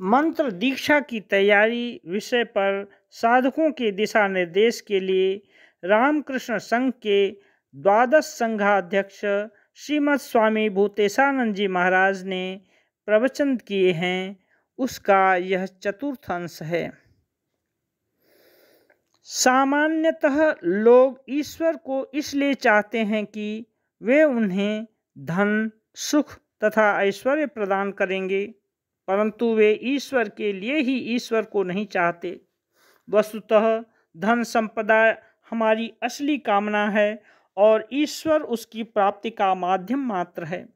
मंत्र दीक्षा की तैयारी विषय पर साधकों के दिशा निर्देश के लिए रामकृष्ण संघ के द्वादश संघाध्यक्ष श्रीमद स्वामी भूतेशानंद जी महाराज ने प्रवचन किए हैं। उसका यह चतुर्थ अंश है। सामान्यतः लोग ईश्वर को इसलिए चाहते हैं कि वे उन्हें धन, सुख तथा ऐश्वर्य प्रदान करेंगे, परंतु वे ईश्वर के लिए ही ईश्वर को नहीं चाहते। वस्तुतः धन संपदा हमारी असली कामना है और ईश्वर उसकी प्राप्ति का माध्यम मात्र है।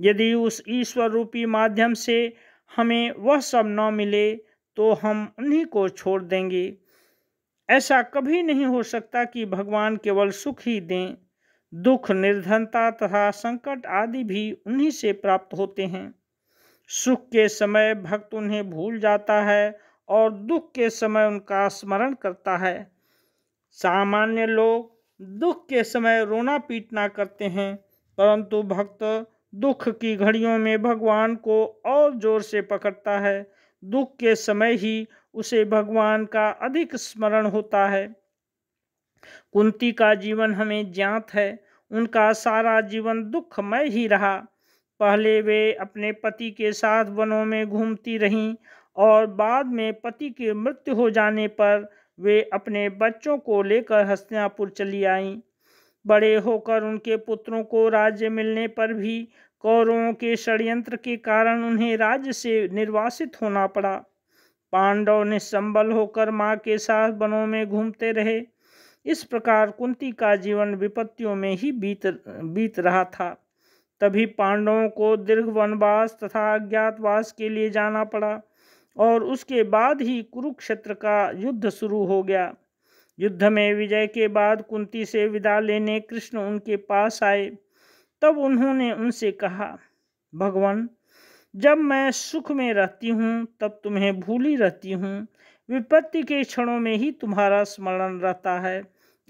यदि उस ईश्वर रूपी माध्यम से हमें वह सब न मिले तो हम उन्हीं को छोड़ देंगे। ऐसा कभी नहीं हो सकता कि भगवान केवल सुख ही दें। दुख, निर्धनता तथा संकट आदि भी उन्हीं से प्राप्त होते हैं। सुख के समय भक्त उन्हें भूल जाता है और दुख के समय उनका स्मरण करता है। सामान्य लोग दुख के समय रोना पीटना करते हैं, परंतु भक्त दुख की घड़ियों में भगवान को और जोर से पकड़ता है। दुख के समय ही उसे भगवान का अधिक स्मरण होता है। कुंती का जीवन हमें ज्ञात है। उनका सारा जीवन दुखमय ही रहा। पहले वे अपने पति के साथ वनों में घूमती रहीं और बाद में पति की मृत्यु हो जाने पर वे अपने बच्चों को लेकर हस्तिनापुर चली आईं। बड़े होकर उनके पुत्रों को राज्य मिलने पर भी कौरवों के षड्यंत्र के कारण उन्हें राज्य से निर्वासित होना पड़ा। पांडव निसंबल होकर माँ के साथ वनों में घूमते रहे। इस प्रकार कुंती का जीवन विपत्तियों में ही बीत रहा था। तभी पांडवों को दीर्घ वनवास तथा अज्ञातवास के लिए जाना पड़ा और उसके बाद ही कुरुक्षेत्र का युद्ध शुरू हो गया। युद्ध में विजय के बाद कुंती से विदा लेने कृष्ण उनके पास आए। तब उन्होंने उनसे कहा, भगवान, जब मैं सुख में रहती हूँ तब तुम्हें भूली रहती हूँ। विपत्ति के क्षणों में ही तुम्हारा स्मरण रहता है।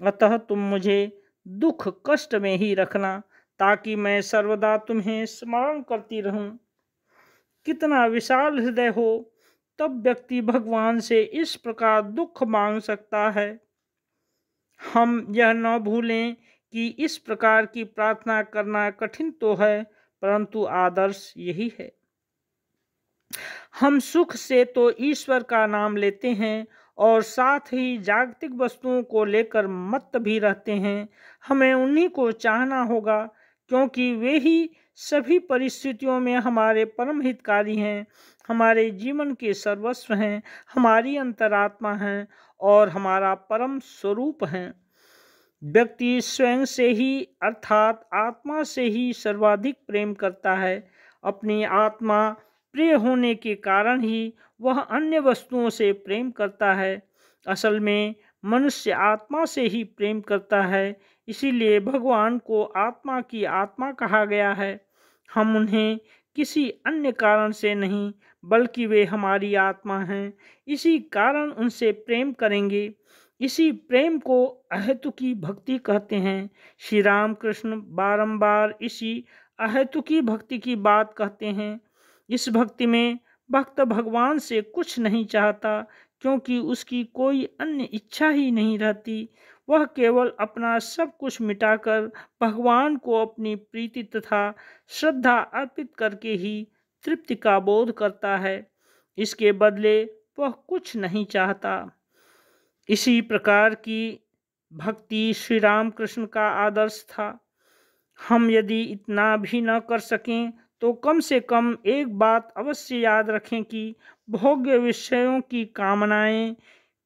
अतः तुम मुझे दुख कष्ट में ही रखना, ताकि मैं सर्वदा तुम्हें स्मरण करती रहूं। कितना विशाल हृदय हो तब व्यक्ति भगवान से इस प्रकार दुख मांग सकता है। हम यह न भूलें कि इस प्रकार की प्रार्थना करना कठिन तो है, परंतु आदर्श यही है। हम सुख से तो ईश्वर का नाम लेते हैं और साथ ही जागतिक वस्तुओं को लेकर मत्त भी रहते हैं। हमें उन्हीं को चाहना होगा, क्योंकि वे ही सभी परिस्थितियों में हमारे परम हितकारी हैं, हमारे जीवन के सर्वस्व हैं, हमारी अंतरात्मा हैं और हमारा परम स्वरूप हैं। व्यक्ति स्वयं से ही अर्थात आत्मा से ही सर्वाधिक प्रेम करता है। अपनी आत्मा प्रिय होने के कारण ही वह अन्य वस्तुओं से प्रेम करता है। असल में मनुष्य आत्मा से ही प्रेम करता है, इसीलिए भगवान को आत्मा की आत्मा कहा गया है। हम उन्हें किसी अन्य कारण से नहीं, बल्कि वे हमारी आत्मा हैं, इसी कारण उनसे प्रेम करेंगे। इसी प्रेम को अहेतुकी भक्ति कहते हैं। श्री रामकृष्ण बारंबार इसी अहेतुकी भक्ति की बात कहते हैं। इस भक्ति में भक्त भगवान से कुछ नहीं चाहता, क्योंकि उसकी कोई अन्य इच्छा ही नहीं रहती। वह केवल अपना सब कुछ मिटाकर भगवान को अपनी प्रीति तथा श्रद्धा अर्पित करके ही तृप्ति का बोध करता है। इसके बदले वह कुछ नहीं चाहता। इसी प्रकार की भक्ति श्री रामकृष्ण का आदर्श था। हम यदि इतना भी न कर सकें तो कम से कम एक बात अवश्य याद रखें कि भोग्य विषयों की कामनाएं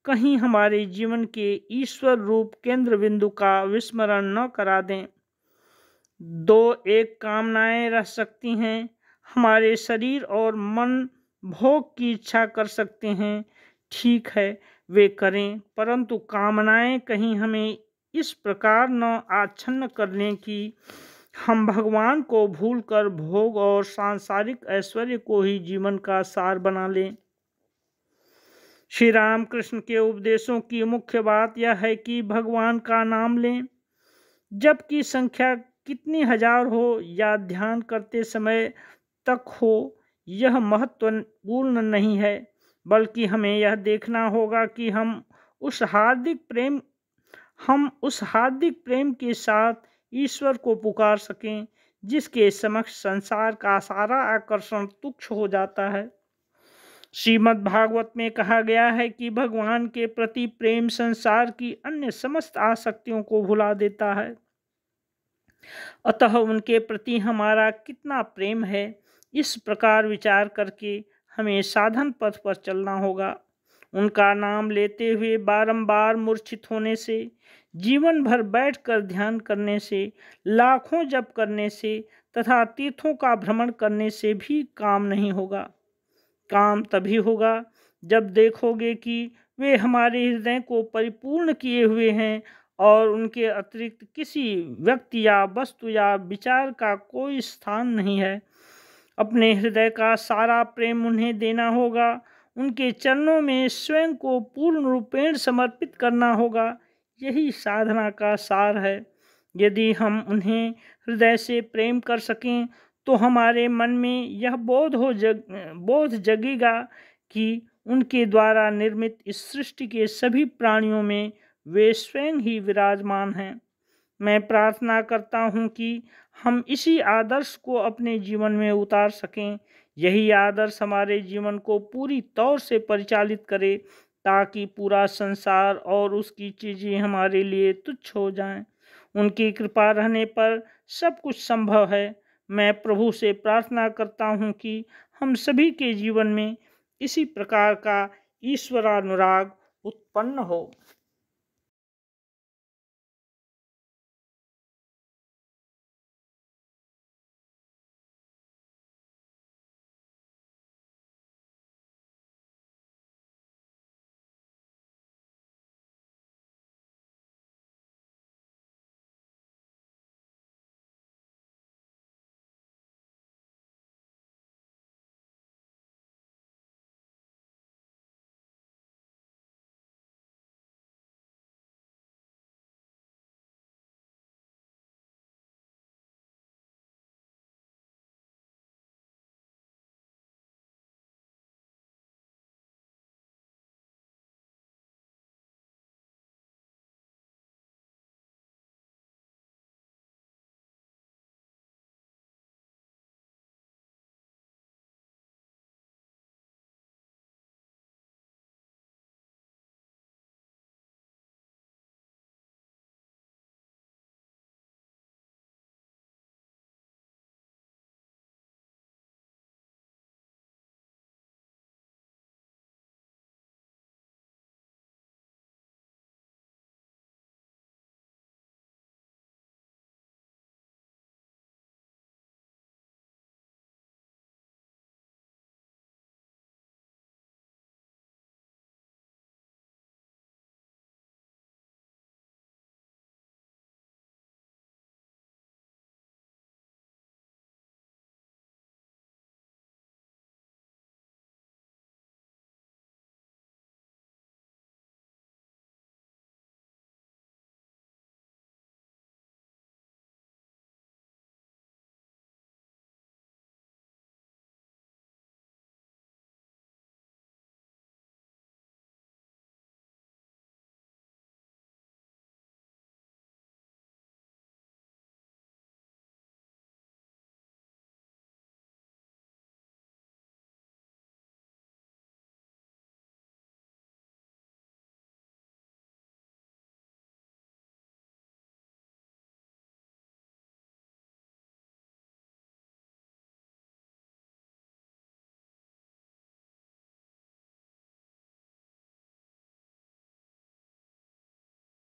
कहीं हमारे जीवन के ईश्वर रूप केंद्र बिंदु का विस्मरण न करा दें। दो एक कामनाएं रह सकती हैं। हमारे शरीर और मन भोग की इच्छा कर सकते हैं, ठीक है, वे करें, परंतु कामनाएं कहीं हमें इस प्रकार न आच्छन्न कर लें कि हम भगवान को भूलकर भोग और सांसारिक ऐश्वर्य को ही जीवन का सार बना लें। श्री रामकृष्ण के उपदेशों की मुख्य बात यह है कि भगवान का नाम लें, जबकि संख्या कितनी हजार हो या ध्यान करते समय तक हो यह महत्वपूर्ण नहीं है, बल्कि हमें यह देखना होगा कि हम उस हार्दिक प्रेम के साथ ईश्वर को पुकार सकें जिसके समक्ष संसार का सारा आकर्षण तुच्छ हो जाता है। श्रीमद् भागवत में कहा गया है कि भगवान के प्रति प्रेम संसार की अन्य समस्त आसक्तियों को भुला देता है। अतः उनके प्रति हमारा कितना प्रेम है, इस प्रकार विचार करके हमें साधन पथ पर चलना होगा। उनका नाम लेते हुए बारंबार मूर्छित होने से, जीवन भर बैठकर ध्यान करने से, लाखों जप करने से तथा तीर्थों का भ्रमण करने से भी काम नहीं होगा। काम तभी होगा जब देखोगे कि वे हमारे हृदय को परिपूर्ण किए हुए हैं और उनके अतिरिक्त किसी व्यक्ति या वस्तु या विचार का कोई स्थान नहीं है। अपने हृदय का सारा प्रेम उन्हें देना होगा, उनके चरणों में स्वयं को पूर्ण रूपेण समर्पित करना होगा। यही साधना का सार है। यदि हम उन्हें हृदय से प्रेम कर सकें तो हमारे मन में यह बोध जगेगा कि उनके द्वारा निर्मित इस सृष्टि के सभी प्राणियों में वे स्वयं ही विराजमान हैं। मैं प्रार्थना करता हूँ कि हम इसी आदर्श को अपने जीवन में उतार सकें। यही आदर्श हमारे जीवन को पूरी तौर से परिचालित करे ताकि पूरा संसार और उसकी चीज़ें हमारे लिए तुच्छ हो जाएं। उनकी कृपा रहने पर सब कुछ संभव है। मैं प्रभु से प्रार्थना करता हूँ कि हम सभी के जीवन में इसी प्रकार का ईश्वरानुराग उत्पन्न हो।